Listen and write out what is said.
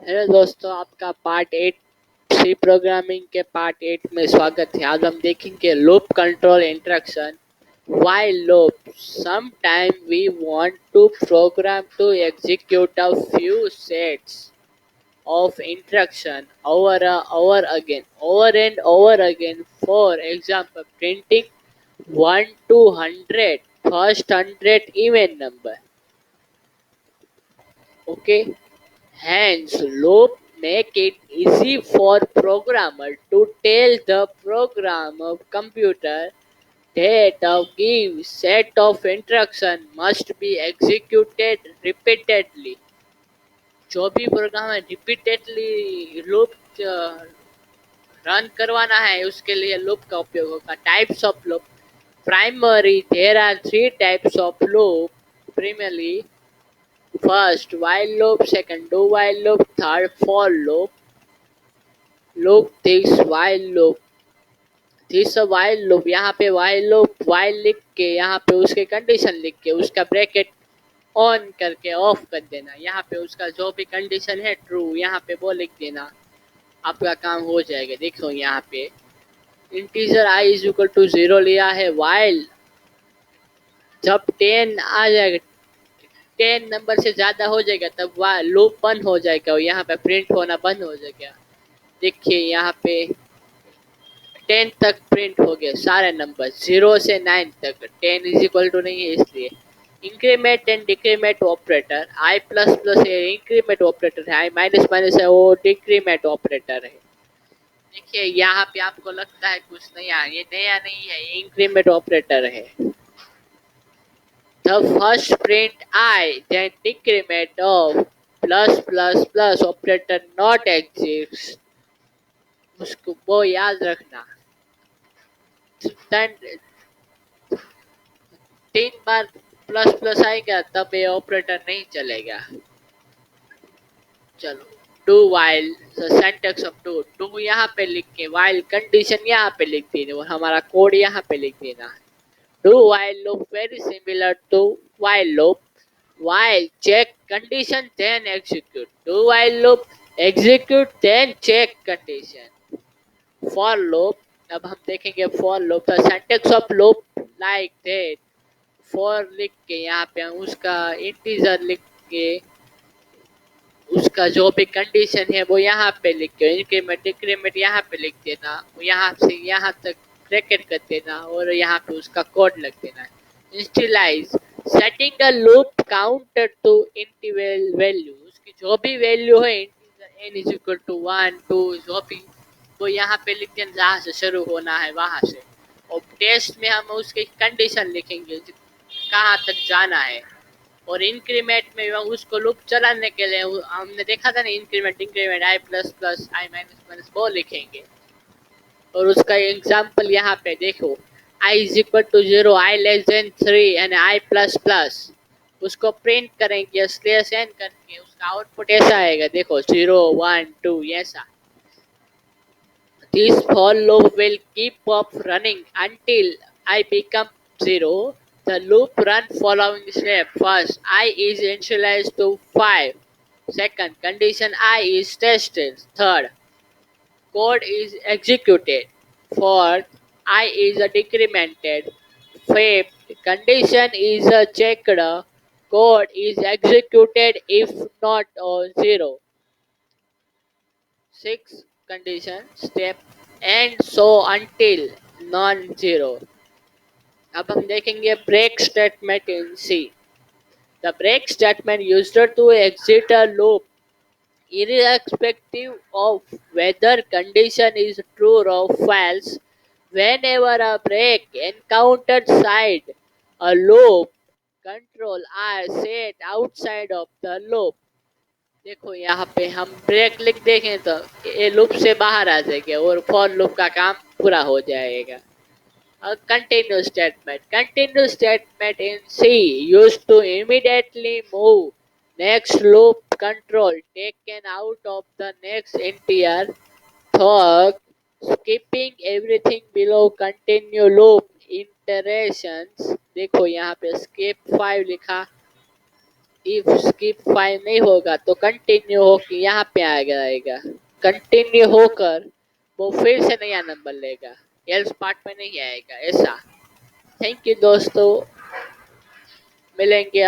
Hello दोस्तों, आपका part 8 सी programming के पार्ट 8 में स्वागत है। आज हम देखेंगे loop control instruction. While loop sometime we want to program to execute a few sets of instruction over and over again. For example, printing 1 to 100 first 100 even number. Okay. Hence, loop make it easy for programmer to tell the program of computer that a given set of instruction must be executed repeatedly. जो भी programme है repeatedly loop run करवाना है उसके लिए loop का उपयोग होगा। Types of loop primary there are three types of loop primarily. First, while loop. Second, do while loop. Third, for loop. Loop this while loop. This while loop. यहाँ पे while loop while लिख के यहाँ पे उसके condition लिख के उसका ब्रैकेट ऑन करके ऑफ कर देना। यहाँ पे उसका जो भी कंडीशन है ट्रू यहाँ पे वो लिख देना, आपका काम हो जाएगा। देखो यहाँ पे integer i is equal to 0 लिया है। while जब 10 आ जाएगा, 10 नंबर से ज्यादा हो जाएगा तब वह लूप बंद हो जाएगा और यहाँ पे प्रिंट होना बंद हो जाएगा। देखिए यहाँ पे 10 तक प्रिंट हो गया सारे नंबर 0 से 9 तक। 10 इज इक्वल टू नहीं है इसलिए। Increment and decrement operator i plus plus है इंक्रीमेंट ऑपरेटर है, i माइनस माइनस है वो डिक्रीमेंट ऑपरेटर है। देखिए यहाँ पे आपको लगता है कुछ नया, ये नया नहीं है, ये इंक्रीमेंट ऑपरेटर है। The first print I, then decrement of plus plus plus operator not exists. उसको वो याद रखना। 3 बार प्लस प्लस आएगा तब ये ऑपरेटर नहीं चलेगा। चलो do while syntax of do यहाँ पे लिख के वाइल कंडीशन यहाँ पे लिख देना और हमारा कोड यहाँ पे लिख देना। Do while loop very similar to while loop. While check condition then execute. Do while loop execute then check condition. For loop, अब हम देखेंगे for loop. The syntax of loop like that. For लिख के यहाँ पे हम उसका integer लिख के उसका जो भी कंडीशन है वो यहाँ पे लिख के इंक्रीमेंट डिक्रीमेंट यहाँ पे लिख देना, यहाँ से यहाँ तक ब्रैकेट कर देना और यहाँ पे उसका कोड लग देना। Initialise setting a loop counter to integer value, उसकी जो भी वैल्यू है integer n is equal to 1 2 जो भी वो यहाँ पे लिख देना, जहाँ से शुरू होना है वहाँ से। और टेस्ट में हम उसकी कंडीशन लिखेंगे कहाँ तक जाना है। और इंक्रीमेंट में उसको लूप चलाने के लिए हमने देखा था ना, increment increment i plus plus i minus minus वो लिखेंगे। और उसका एग्जाम्पल यहाँ पे देखो, i is equal to 0, i less than 3 and i plus plus. उसको प्रिंट करेंगे स्लैश n करके, उसका आउटपुट ऐसा आएगा, देखो 0 1 2 ऐसा। This for loop will keep up running until I become 0. The loop run following step. First, I is initialized to 5. Second, condition I is tested. Third, code is executed. Fourth, I is decremented. Fifth, condition is checked. Code is executed if not 0. 6 condition step and so until non-zero. अब हम देखेंगे break statement in C. The break statement used to exit a loop irrespective of whether condition is true or false. Whenever a break encountered side a loop, control are set outside of the loop. देखो यहाँ पे हम break लिख देखें तो ये loop से बाहर आ जाएगा और फॉर लूप का काम पूरा हो जाएगा। Continue statement in C used to immediately move next loop control taken out of the next integer थॉक skipping everything below continue loop iterations। देखो यहाँ पे skip 5 लिखा, इफ स्किप 5 नहीं होगा तो कंटिन्यू होकर यहाँ पे आ जाएगा, कंटिन्यू होकर वो फिर से नया नंबर लेगा, एल्स पार्ट में नहीं आएगा ऐसा। थैंक यू दोस्तों, मिलेंगे